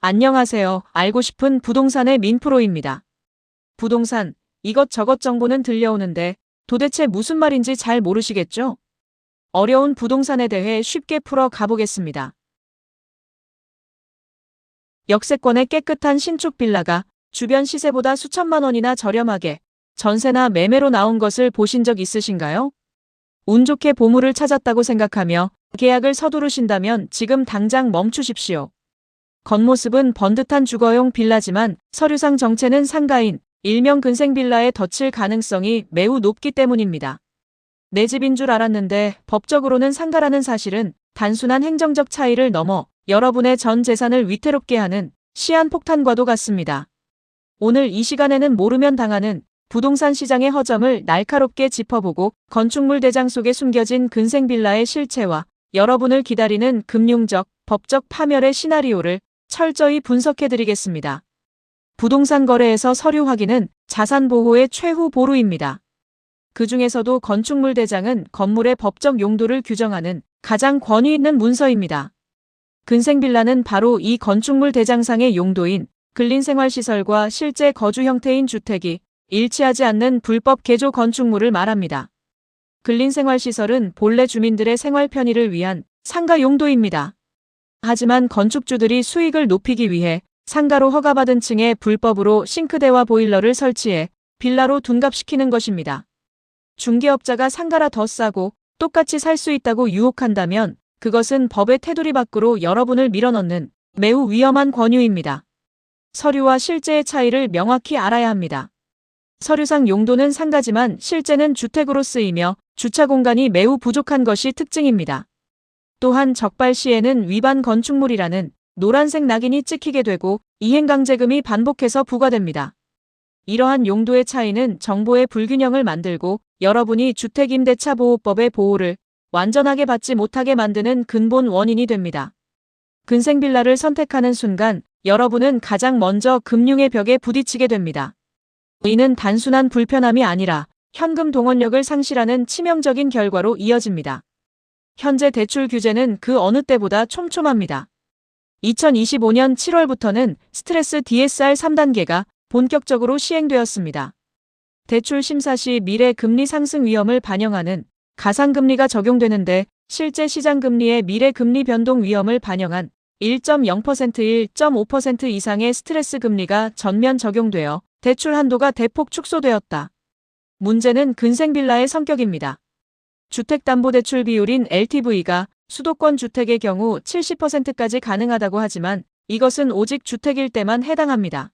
안녕하세요. 알고 싶은 부동산의 민프로입니다. 부동산, 이것저것 정보는 들려오는데 도대체 무슨 말인지 잘 모르시겠죠? 어려운 부동산에 대해 쉽게 풀어 가보겠습니다. 역세권의 깨끗한 신축 빌라가 주변 시세보다 수천만 원이나 저렴하게 전세나 매매로 나온 것을 보신 적 있으신가요? 운 좋게 보물을 찾았다고 생각하며 계약을 서두르신다면 지금 당장 멈추십시오. 겉모습은 번듯한 주거용 빌라지만 서류상 정체는 상가인 일명 근생 빌라에 덧칠 가능성이 매우 높기 때문입니다. 내 집인 줄 알았는데 법적으로는 상가라는 사실은 단순한 행정적 차이를 넘어 여러분의 전 재산을 위태롭게 하는 시한폭탄과도 같습니다. 오늘 이 시간에는 모르면 당하는 부동산 시장의 허점을 날카롭게 짚어보고 건축물 대장 속에 숨겨진 근생 빌라의 실체와 여러분을 기다리는 금융적, 법적 파멸의 시나리오를 철저히 분석해드리겠습니다. 부동산 거래에서 서류 확인은 자산 보호의 최후 보루입니다. 그 중에서도 건축물 대장은 건물의 법적 용도를 규정하는 가장 권위 있는 문서입니다. 근생 빌라는 바로 이 건축물 대장상의 용도인 근린생활시설과 실제 거주 형태인 주택이 일치하지 않는 불법 개조 건축물을 말합니다. 근린생활시설은 본래 주민들의 생활 편의를 위한 상가 용도입니다. 하지만 건축주들이 수익을 높이기 위해 상가로 허가받은 층에 불법으로 싱크대와 보일러를 설치해 빌라로 둔갑시키는 것입니다. 중개업자가 상가라 더 싸고 똑같이 살 수 있다고 유혹한다면 그것은 법의 테두리 밖으로 여러분을 밀어넣는 매우 위험한 권유입니다. 서류와 실제의 차이를 명확히 알아야 합니다. 서류상 용도는 상가지만 실제는 주택으로 쓰이며 주차 공간이 매우 부족한 것이 특징입니다. 또한 적발 시에는 위반 건축물이라는 노란색 낙인이 찍히게 되고 이행강제금이 반복해서 부과됩니다. 이러한 용도의 차이는 정보의 불균형을 만들고 여러분이 주택임대차보호법의 보호를 완전하게 받지 못하게 만드는 근본 원인이 됩니다. 근생빌라를 선택하는 순간 여러분은 가장 먼저 금융의 벽에 부딪히게 됩니다. 이는 단순한 불편함이 아니라 현금 동원력을 상실하는 치명적인 결과로 이어집니다. 현재 대출 규제는 그 어느 때보다 촘촘합니다. 2025년 7월부터는 스트레스 DSR 3단계가 본격적으로 시행되었습니다. 대출 심사 시 미래 금리 상승 위험을 반영하는 가상금리가 적용되는데 실제 시장금리의 미래 금리 변동 위험을 반영한 1.0%, 1.5% 이상의 스트레스 금리가 전면 적용되어 대출 한도가 대폭 축소되었다. 문제는 근생 빌라의 성격입니다. 주택담보대출 비율인 LTV가 수도권 주택의 경우 70%까지 가능하다고 하지만 이것은 오직 주택일 때만 해당합니다.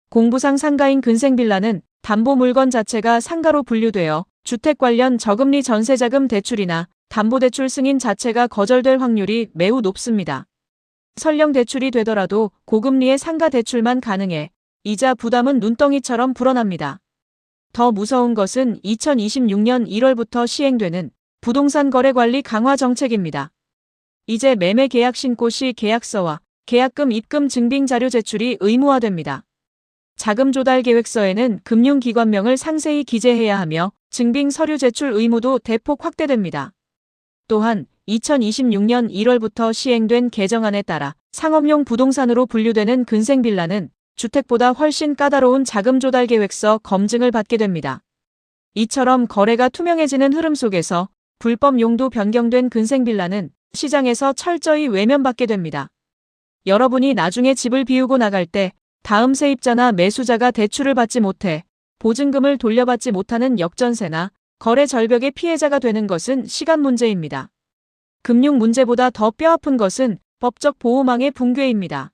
공부상 상가인 근생빌라는 담보 물건 자체가 상가로 분류되어 주택 관련 저금리 전세자금 대출이나 담보대출 승인 자체가 거절될 확률이 매우 높습니다. 설령 대출이 되더라도 고금리의 상가 대출만 가능해 이자 부담은 눈덩이처럼 불어납니다. 더 무서운 것은 2026년 1월부터 시행되는 부동산 거래관리 강화 정책입니다. 이제 매매 계약 신고 시 계약서와 계약금 입금 증빙 자료 제출이 의무화됩니다. 자금 조달 계획서에는 금융기관명을 상세히 기재해야 하며 증빙 서류 제출 의무도 대폭 확대됩니다. 또한 2026년 1월부터 시행된 개정안에 따라 상업용 부동산으로 분류되는 근생빌라는 주택보다 훨씬 까다로운 자금 조달 계획서 검증을 받게 됩니다. 이처럼 거래가 투명해지는 흐름 속에서 불법 용도 변경된 근생빌라는 시장에서 철저히 외면받게 됩니다. 여러분이 나중에 집을 비우고 나갈 때 다음 세입자나 매수자가 대출을 받지 못해 보증금을 돌려받지 못하는 역전세나 거래 절벽의 피해자가 되는 것은 시간 문제입니다. 금융 문제보다 더 뼈아픈 것은 법적 보호망의 붕괴입니다.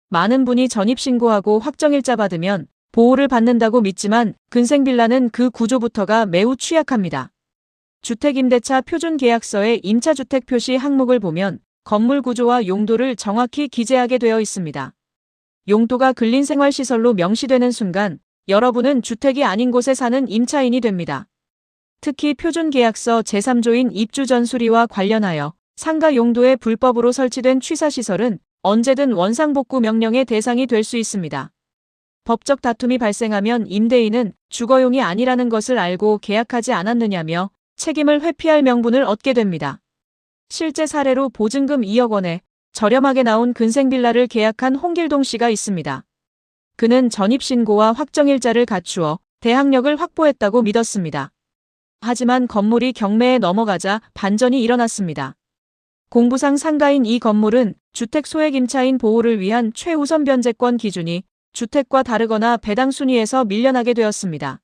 많은 분이 전입신고하고 확정일자 받으면 보호를 받는다고 믿지만 근생빌라는 그 구조부터가 매우 취약합니다. 주택임대차 표준계약서의 임차주택 표시 항목을 보면 건물 구조와 용도를 정확히 기재하게 되어 있습니다. 용도가 근린생활시설로 명시되는 순간 여러분은 주택이 아닌 곳에 사는 임차인이 됩니다. 특히 표준계약서 제3조인 입주전수리와 관련하여 상가 용도의 불법으로 설치된 취사시설은 언제든 원상복구 명령의 대상이 될 수 있습니다. 법적 다툼이 발생하면 임대인은 주거용이 아니라는 것을 알고 계약하지 않았느냐며 책임을 회피할 명분을 얻게 됩니다. 실제 사례로 보증금 2억 원에 저렴하게 나온 근생빌라를 계약한 홍길동 씨가 있습니다. 그는 전입신고와 확정일자를 갖추어 대항력을 확보했다고 믿었습니다. 하지만 건물이 경매에 넘어가자 반전이 일어났습니다. 공부상 상가인 이 건물은 주택 소액 임차인 보호를 위한 최우선 변제권 기준이 주택과 다르거나 배당 순위에서 밀려나게 되었습니다.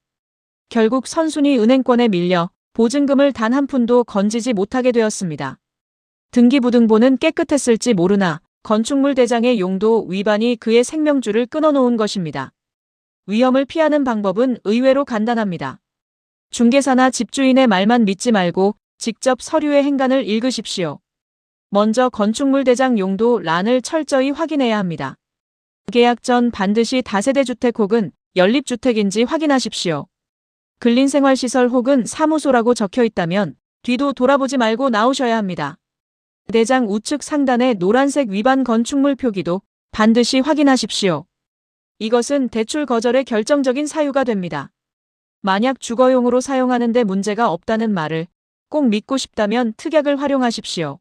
결국 선순위 은행권에 밀려 보증금을 단 한 푼도 건지지 못하게 되었습니다. 등기부등본은 깨끗했을지 모르나 건축물 대장의 용도 위반이 그의 생명줄을 끊어놓은 것입니다. 위험을 피하는 방법은 의외로 간단합니다. 중개사나 집주인의 말만 믿지 말고 직접 서류의 행간을 읽으십시오. 먼저 건축물 대장 용도 란을 철저히 확인해야 합니다. 계약 전 반드시 다세대 주택 혹은 연립주택인지 확인하십시오. 근린생활시설 혹은 사무소라고 적혀 있다면 뒤도 돌아보지 말고 나오셔야 합니다. 대장 우측 상단의 노란색 위반 건축물 표기도 반드시 확인하십시오. 이것은 대출 거절의 결정적인 사유가 됩니다. 만약 주거용으로 사용하는 데 문제가 없다는 말을 꼭 믿고 싶다면 특약을 활용하십시오.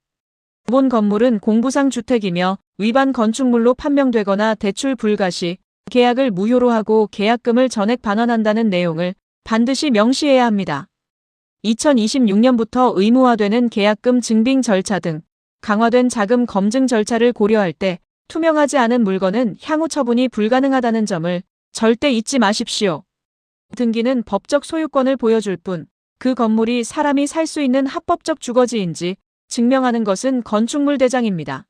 본 건물은 공부상 주택이며 위반 건축물로 판명되거나 대출 불가 시 계약을 무효로 하고 계약금을 전액 반환한다는 내용을 반드시 명시해야 합니다. 2026년부터 의무화되는 계약금 증빙 절차 등 강화된 자금 검증 절차를 고려할 때 투명하지 않은 물건은 향후 처분이 불가능하다는 점을 절대 잊지 마십시오. 등기는 법적 소유권을 보여줄 뿐 그 건물이 사람이 살 수 있는 합법적 주거지인지 증명하는 것은 건축물 대장입니다.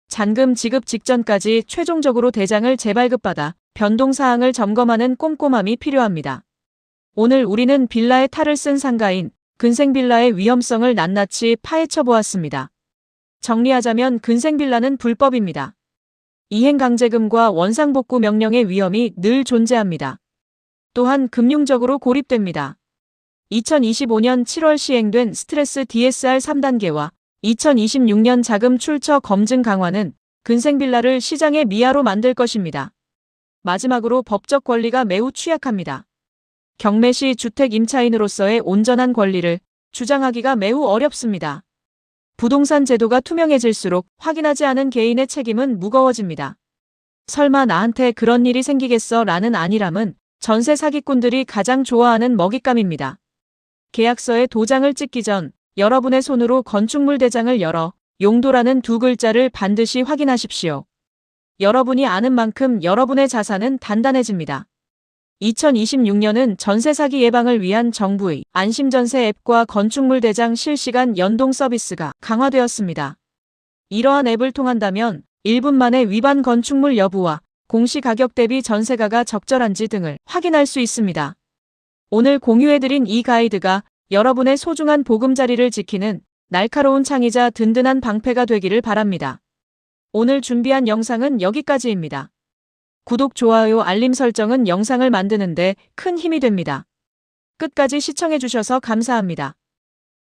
잔금 지급 직전까지 최종적으로 대장을 재발급받아 변동사항을 점검하는 꼼꼼함이 필요합니다. 오늘 우리는 빌라의 탈을 쓴 상가인 근생빌라의 위험성을 낱낱이 파헤쳐 보았습니다. 정리하자면 근생빌라는 불법입니다. 이행강제금과 원상복구 명령의 위험이 늘 존재합니다. 또한 금융적으로 고립됩니다. 2025년 7월 시행된 스트레스 DSR 3단계와 2026년 자금 출처 검증 강화는 근생빌라를 시장의 미아로 만들 것입니다. 마지막으로 법적 권리가 매우 취약합니다. 경매 시 주택 임차인으로서의 온전한 권리를 주장하기가 매우 어렵습니다. 부동산 제도가 투명해질수록 확인하지 않은 개인의 책임은 무거워집니다. 설마 나한테 그런 일이 생기겠어 라는 안일함은 전세 사기꾼들이 가장 좋아하는 먹잇감입니다. 계약서에 도장을 찍기 전 여러분의 손으로 건축물 대장을 열어 용도라는 두 글자를 반드시 확인하십시오. 여러분이 아는 만큼 여러분의 자산은 단단해집니다. 2026년은 전세 사기 예방을 위한 정부의 안심전세 앱과 건축물 대장 실시간 연동 서비스가 강화되었습니다. 이러한 앱을 통한다면 1분 만에 위반 건축물 여부와 공시가격 대비 전세가가 적절한지 등을 확인할 수 있습니다. 오늘 공유해드린 이 가이드가 여러분의 소중한 보금자리를 지키는 날카로운 창이자 든든한 방패가 되기를 바랍니다. 오늘 준비한 영상은 여기까지입니다. 구독, 좋아요, 알림 설정은 영상을 만드는데 큰 힘이 됩니다. 끝까지 시청해주셔서 감사합니다.